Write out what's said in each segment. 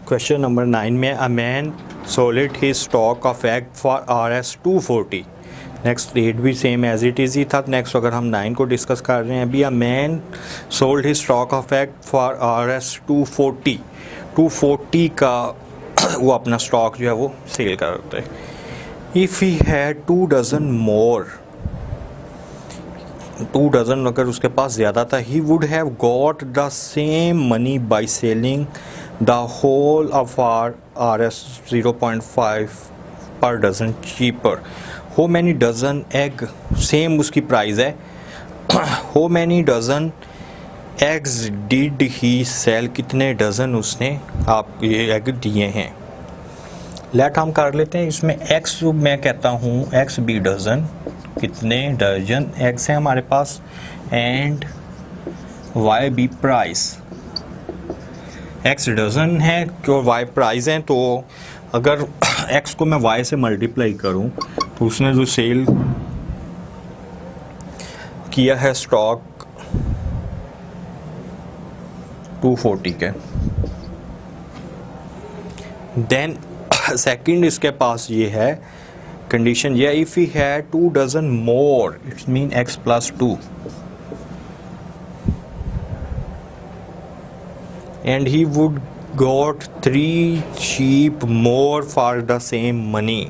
Question number 9 में a man sold his stock of egg for RS 240। Next 8 भी same as it is ही था। Next अगर हम 9 को डिस्कस कर रहे हैं अभी, a man sold his stock of egg for RS 240। 240 का वो अपना स्टॉक जो है वो सेल करते हैं। If he had 2 dozen more, 2 dozen अगर उसके पास ज़्यादा था, he would have got the same money by selling the whole of RS 0.5 per dozen cheaper. How many dozen egg, same उसकी प्राइस है। How many dozen eggs did he sell, कितने dozen उसने आप ये एग दिए हैं। Late हम कर लेते हैं इसमें एक्स, मैं कहता हूँ एक्स बी डज़न, कितने डजन एग्स हैं हमारे पास, and Y be price. X dozen है और वाई प्राइस है, तो अगर एक्स को मैं वाई से मल्टीप्लाई करूं तो उसने जो सेल किया है स्टॉक 240 के, देन सेकंड इसके पास ये है कंडीशन, ये if he had 2 dozen more, it's mean x plus 2, and he would got 3 sheep more for the same money.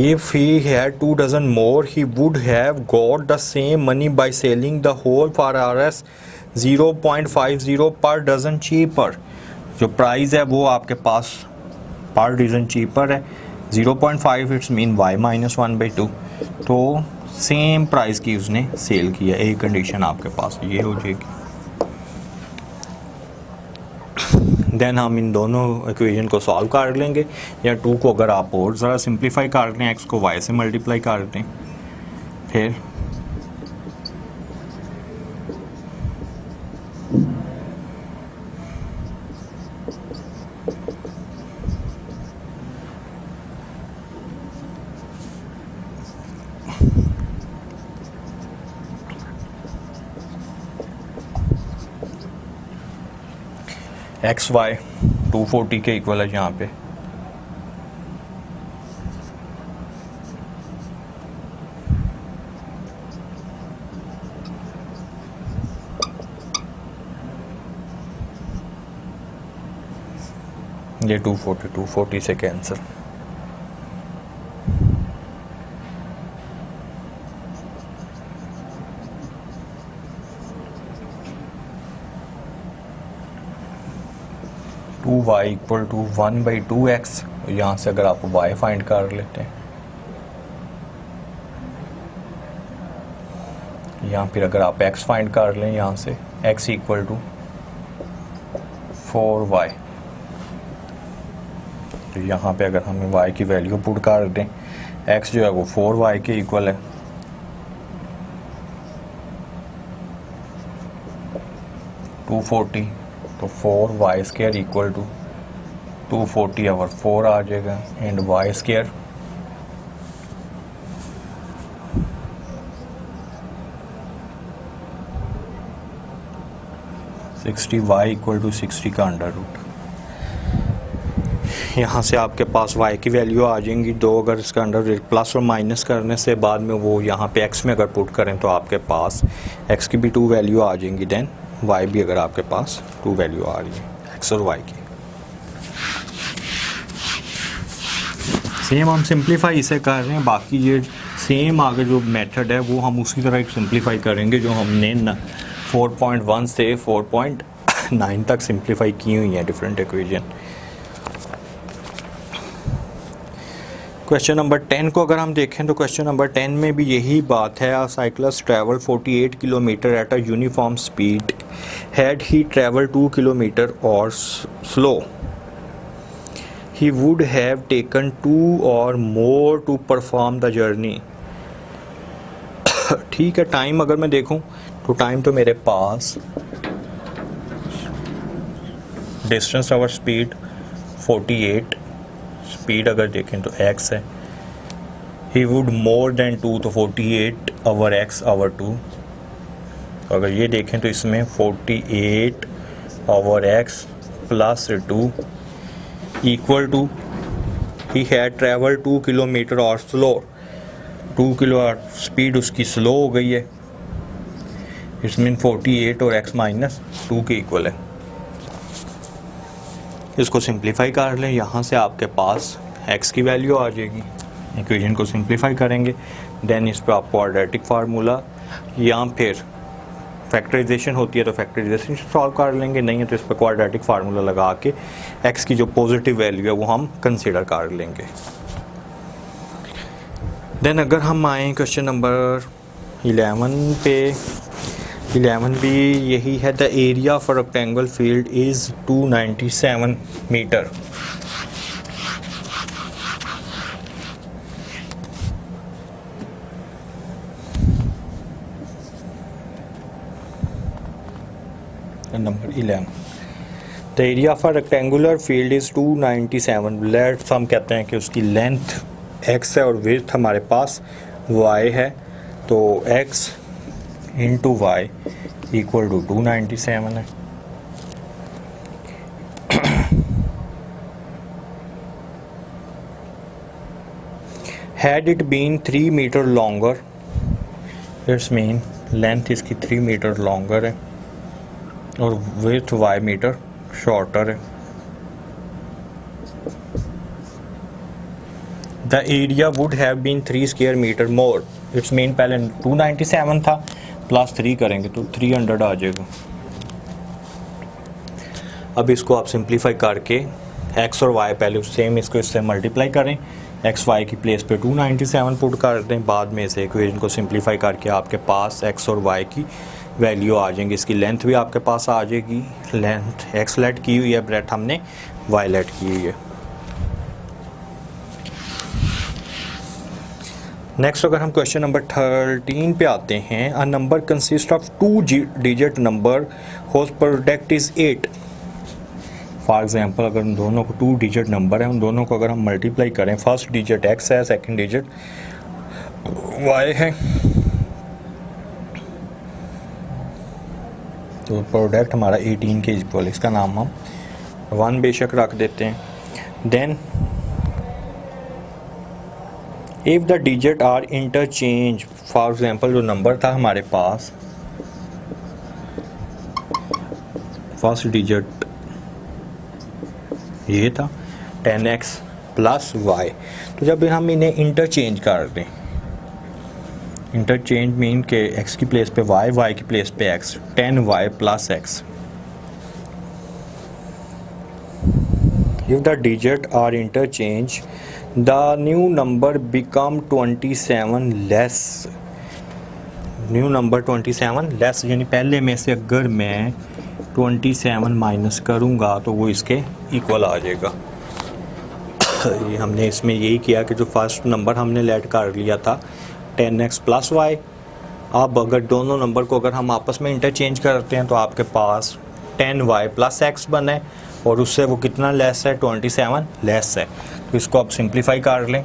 If he had 2 dozen more, he would have got the same money by selling the whole for RS 0.50 per dozen cheaper. जो price है वो आपके पास पर dozen cheaper है 0.5, it's mean y minus 1/2, तो same price की उसने cell किया। एक कंडीशन आपके पास ये हो जाएगी। देन हम इन दोनों इक्वेशन को सॉल्व कर लेंगे, या 2 को अगर आप और ज़रा सिंप्लीफाई कर लें, x को y से मल्टीप्लाई कर दें, फिर एक्स वाई 240 के इक्वल है यहाँ पे। ये 240 से cancel. Two y equal to 1/2x, यहाँ से अगर आप y फाइंड कर लेते हैं, यहाँ फिर अगर आप x फाइंड कर लें, यहाँ से x इक्वल टू 4y, तो यहाँ पे अगर हम y की वैल्यू पुट कर दें, x जो है वो 4y के इक्वल है, टू 40, तो 4y square equal to 240 over 4 आ जाएगा, and y square y equal to 60 का अंडर रूट। यहाँ से आपके पास y की वैल्यू आ जाएंगी 2, अगर इसका अंडर रूट प्लस और माइनस करने से बाद में वो यहाँ पे x में अगर पुट करें तो आपके पास x की भी 2 वैल्यू आ जाएंगी, देन y भी अगर आपके पास 2 वैल्यू आ रही है x और y की। सेम हम सिंप्लीफाई इसे कर रहे हैं, बाकी ये सेम आगे जो मेथड है वो हम उसी तरह सिंप्लीफाई करेंगे जो हमने 4.1 से 4.9 तक सिंप्लीफाई की हुई है डिफरेंट इक्वेशन। क्वेश्चन नंबर 10 को अगर हम देखें तो क्वेश्चन नंबर 10 में भी यही बात है। A cyclist travel 48 kilometre at a uniform speed, had he travel 2 kilometre hour slow, he would have taken 2 hour more to perform the journey. ठीक है, टाइम अगर मैं देखूं तो टाइम तो मेरे पास डिस्टेंस आवर स्पीड 48, स्पीड अगर देखें तो x है, ही वुड मोर देन 2, तो 48 ओवर x ओवर 2। अगर ये देखें तो इसमें 48 over x plus 2 equal to he had traveled 2 kilometre hour slow 2 kilo speed उसकी स्लो हो गई है, इट्स मीन 48 और x माइनस 2 के इक्वल है। इसको सिंप्लीफाई कर लें, यहाँ से आपके पास x की वैल्यू आ जाएगी। इक्वेशन को सिंप्लीफाई करेंगे, देन इस पर आप क्वाड्रेटिक फार्मूला या फिर फैक्टराइजेशन होती है तो फैक्टराइजेशन से सॉल्व कर लेंगे, नहीं है तो इस पर क्वाड्रेटिक फार्मूला लगा के x की जो पॉजिटिव वैल्यू है वो हम कंसीडर कर लेंगे। देन अगर हम आए क्वेश्चन नंबर 11 पे, 11 भी यही है, the area for rectangle field is 297 metre. Number 11, the area for rectangular field is 297। Let's हम कहते हैं कि उसकी लेंथ x है और विड्थ हमारे पास y है, तो x into y equal to 297 है। Had it been 3 metre longer, it's mean length इसकी 3 मीटर लॉन्गर है और विड्थ y मीटर शॉर्टर है। The area would have been 3 square metre more, it's mean पहले 297 था प्लस 3 करेंगे तो 300 आ जाएगा। अब इसको आप सिंप्लीफाई करके x और y पहले सेम इसको इससे मल्टीप्लाई करें, x y की प्लेस पे 297 पुट कर दें, बाद में इसे इक्वेशन को सिंप्लीफाई करके आपके पास x और y की वैल्यू आ जाएंगी। इसकी लेंथ भी आपके पास आ जाएगी, लेंथ x लेट की हुई है, ब्रेथ हमने y लेट की हुई है। नेक्स्ट अगर हम क्वेश्चन नंबर 13 पे आते हैं, a number consist of 2 digit number whose product is 8। For example अगर उन दोनों को 2 डिजिट नंबर है, उन दोनों को अगर हम मल्टीप्लाई करें, फर्स्ट डिजिट x है, सेकंड डिजिट y है, तो प्रोडक्ट हमारा 18 के इक्वल, इसका नाम हम 1 बेशक रख देते हैं। Then if the digit are interchange, for example जो नंबर था हमारे पास, फर्स्ट डिजिट ये था 10x प्लस y, तो जब हम इन्हें इंटरचेंज कर दें, इंटरचेंज मीन के x की प्लेस पे y, y की प्लेस पे x, 10y plus x। If the digit are interchange the new number become 27 less, new number 27 less, यानी पहले में से अगर मैं 27 माइनस करूँगा तो वो इसके इक्वल आ जाएगा। ये हमने इसमें यही किया कि जो फर्स्ट नंबर हमने लेट कर लिया था 10x प्लस वाई, अब अगर दोनों नंबर को अगर हम आपस में इंटरचेंज करते हैं तो आपके पास 10y प्लस x बना है और उससे वो कितना लेस है, 27 लेस है। तो इसको आप सिंप्लीफाई कर लें,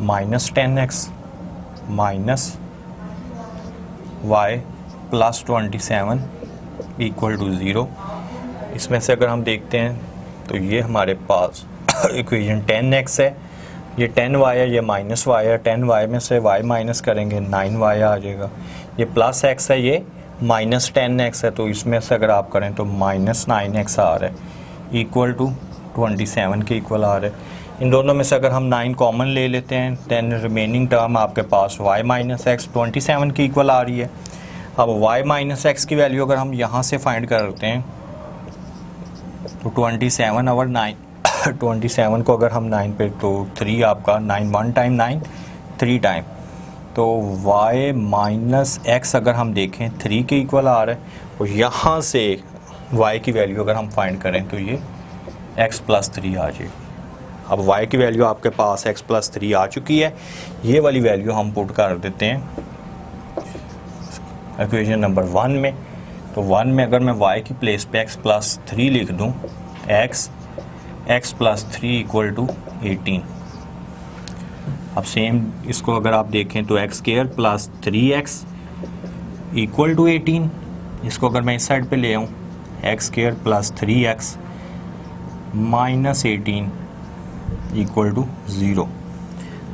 minus 10x minus y plus 27 equal to 0। इसमें से अगर हम देखते हैं तो ये हमारे पास इक्वेशन 10x है, ये 10y है, ये माइनस y है, 10y में से y माइनस करेंगे 9y आ जाएगा, ये प्लस x है, ये माइनस 10x है, तो इसमें से अगर आप करें तो माइनस 9x आ रहा है इक्वल टू 27 के इक्वल आ रहा है। इन दोनों में से अगर हम 9 कॉमन ले लेते हैं, देन रिमेनिंग टर्म आपके पास y माइनस x 27 के इक्वल आ रही है। अब y माइनस x की वैल्यू अगर हम यहाँ से फाइंड करते हैं तो 27 और 9, 27 को अगर हम 9 पे तो 3 आपका 9 1 टाइम 9 3 टाइम, तो y माइनस x अगर हम देखें 3 के इक्वल आ रहा है और यहाँ से y की वैल्यू अगर हम फाइंड करें तो ये x प्लस 3 आ जाएगी। अब y की वैल्यू आपके पास x प्लस 3 आ चुकी है, ये वाली वैल्यू हम पुट कर देते हैं इक्वेशन नंबर 1 में। तो 1 में अगर मैं y की प्लेस पे x प्लस 3 लिख दूँ, x प्लस 3 इक्वल टू 18, अब सेम इसको अगर आप देखें तो x square plus 3x equal to 18। इसको अगर मैं इस साइड पे ले आऊँ, x square plus 3x minus 18 equal to 0।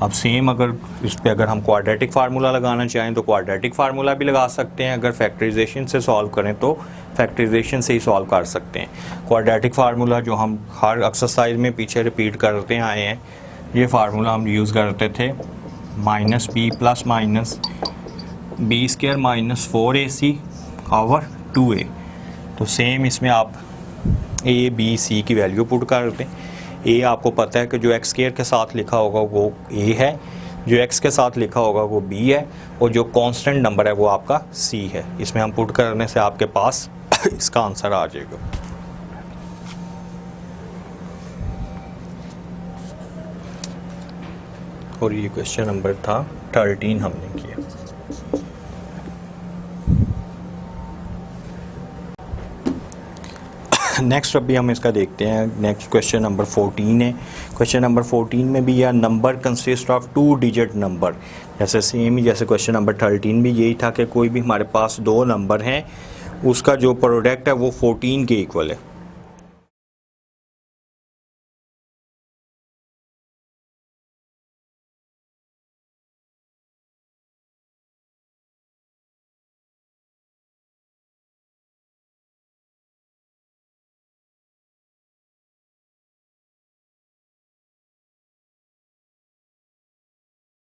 अब सेम अगर इस पे अगर हम क्वाड्रेटिक फार्मूला लगाना चाहें तो क्वाड्रेटिक फार्मूला भी लगा सकते हैं। अगर फैक्टराइजेशन से सॉल्व करें तो फैक्टराइजेशन से ही सॉल्व कर सकते हैं। क्वाड्रेटिक फार्मूला जो हम हर एक्सरसाइज में पीछे रिपीट करते आए हैं, ये फार्मूला हम यूज़ करते थे minus B plus minus B square minus 4ac over 2a। तो सेम इसमें आप ए बी सी की वैल्यू पुट कर दें। ए आपको पता है कि जो एक्स स्क्वायर के साथ लिखा होगा वो ए है, जो एक्स के साथ लिखा होगा वो बी है, और जो कांस्टेंट नंबर है वो आपका सी है। इसमें हम पुट करने से आपके पास इसका आंसर आ जाएगा। और ये क्वेश्चन नंबर था 13 हमने किया। नेक्स्ट अभी हम इसका देखते हैं। नेक्स्ट क्वेश्चन नंबर 14 है। क्वेश्चन नंबर 14 में भी यह number consist of 2 digit number, जैसे सेम ही जैसे क्वेश्चन नंबर 13 भी यही था कि कोई भी हमारे पास दो नंबर हैं, उसका जो प्रोडक्ट है वो 14 के इक्वल है।